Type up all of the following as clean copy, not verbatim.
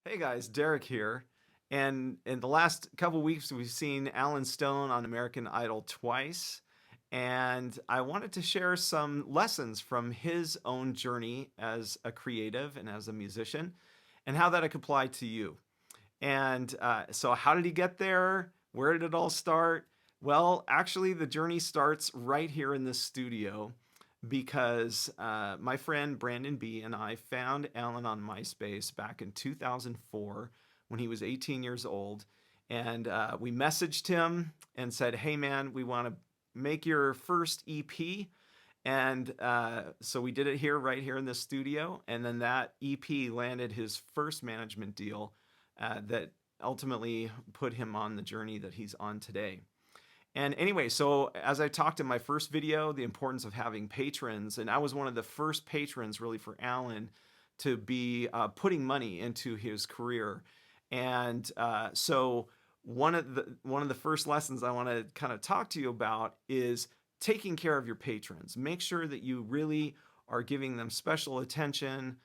Hey guys, Derek here. And in the last couple weeks, we've seen Alan Stone on American Idol twice. And I wanted to share some lessons from his own journey as a creative and as a musician and how that could apply to you. And so, how did he get there? Where did it all start? Well, actually, the journey starts right here in this studio because my friend Brandon B. and I found Alan on MySpace back in 2004 when he was 18 years old. And we messaged him and said, "Hey, man, we want to make your first EP." And so we did it here, right here in the studio. And then that EP landed his first management deal that ultimately put him on the journey that he's on today. And anyway, so as I talked in my first video, the importance of having patrons, and I was one of the first patrons really for Alan to be putting money into his career. And so one of the first lessons I want to kind of talk to you about is taking care of your patrons. Make sure that you really are giving them special attention,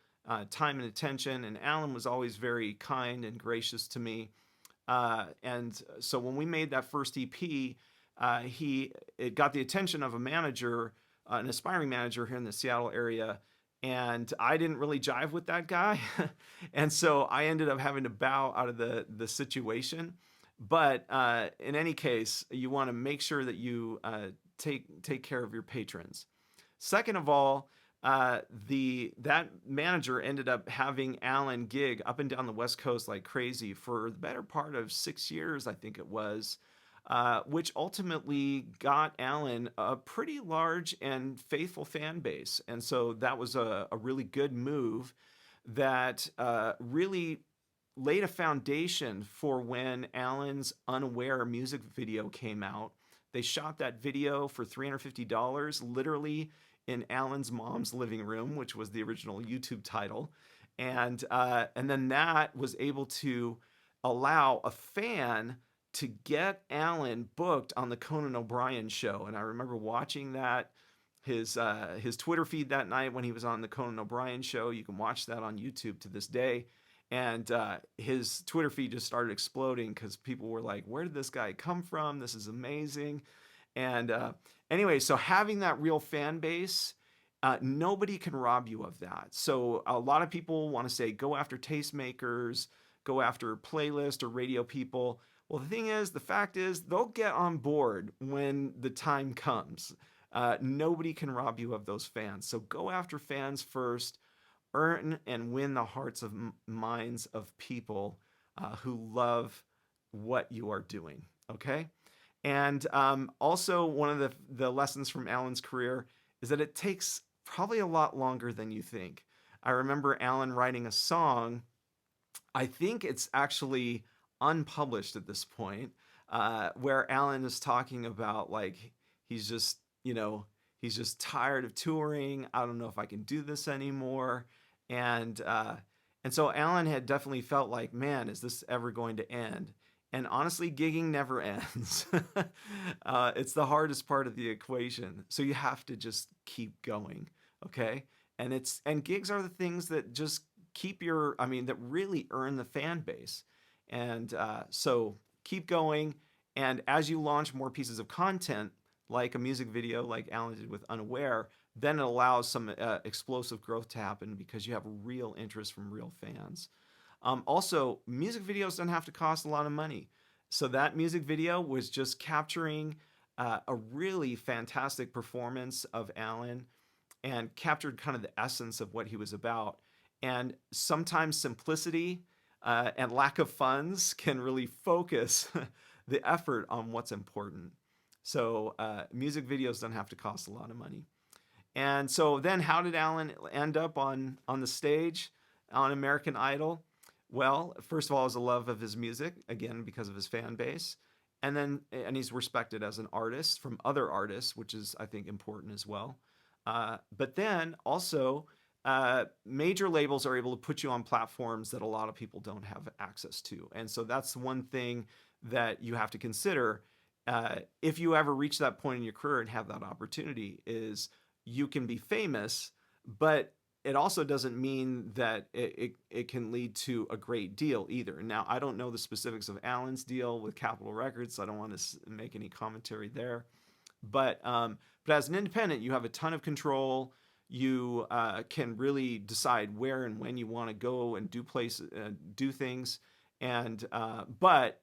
time and attention. And Alan was always very kind and gracious to me. And so when we made that first EP, it got the attention of a manager, an aspiring manager here in the Seattle area, and I didn't really jive with that guy, and so I ended up having to bow out of the situation. But in any case, you want to make sure that you take care of your patrons. Second of all, the that manager ended up having Alan gig up and down the West Coast like crazy for the better part of 6 years, I think it was, which ultimately got Alan a pretty large and faithful fan base. And so that was a really good move that really laid a foundation for when Alan's Unaware music video came out. They shot that video for $350, literally in Alan's mom's living room, which was the original YouTube title, and then that was able to allow a fan to get Alan booked on the Conan O'Brien show. And I remember watching that his Twitter feed that night when he was on the Conan O'Brien show. You can watch that on YouTube to this day. And his Twitter feed just started exploding because people were like, "Where did this guy come from? This is amazing." And anyway, so having that real fan base, nobody can rob you of that. So a lot of people want to say, go after tastemakers, go after playlist or radio people. Well, the fact is, they'll get on board when the time comes. Nobody can rob you of those fans. So go after fans first, earn and win the hearts of minds of people who love what you are doing. Okay? And also, one of the lessons from Alan's career is that it takes probably a lot longer than you think. I remember Alan writing a song. I think it's actually unpublished at this point, where Alan is talking about like he's just you know he's just tired of touring. I don't know if I can do this anymore, and and so Alan had definitely felt like, man, is this ever going to end? And honestly, gigging never ends. It's the hardest part of the equation. So you have to just keep going, okay? And gigs are the things that just that really earn the fan base. And so keep going. And as you launch more pieces of content, like a music video, like Alan did with Unaware, then it allows some explosive growth to happen because you have real interest from real fans. Also, music videos don't have to cost a lot of money. So that music video was just capturing a really fantastic performance of Alan and captured kind of the essence of what he was about. And sometimes simplicity and lack of funds can really focus the effort on what's important. So music videos don't have to cost a lot of money. And so then how did Alan end up on the stage on American Idol? Well, first of all, it was a love of his music, again, because of his fan base. And he's respected as an artist from other artists, which is, I think, important as well. But then also, major labels are able to put you on platforms that a lot of people don't have access to. And so that's one thing that you have to consider if you ever reach that point in your career and have that opportunity is you can be famous, but it also doesn't mean that it can lead to a great deal either. Now, I don't know the specifics of Alan's deal with Capitol Records, so I don't want to make any commentary there. But as an independent, you have a ton of control. You can really decide where and when you want to go and do things. And but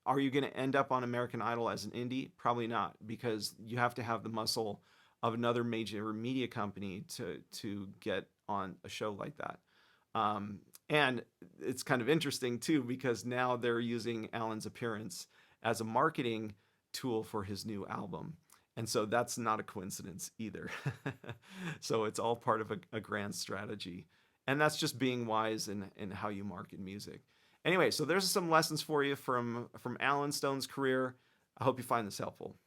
are you going to end up on American Idol as an indie? Probably not, because you have to have the muscle of another major media company to get on a show like that. And it's kind of interesting too, because now they're using Alan's appearance as a marketing tool for his new album. And so that's not a coincidence either. So it's all part of a grand strategy. And that's just being wise in how you market music. Anyway, so there's some lessons for you from Alan Stone's career. I hope you find this helpful.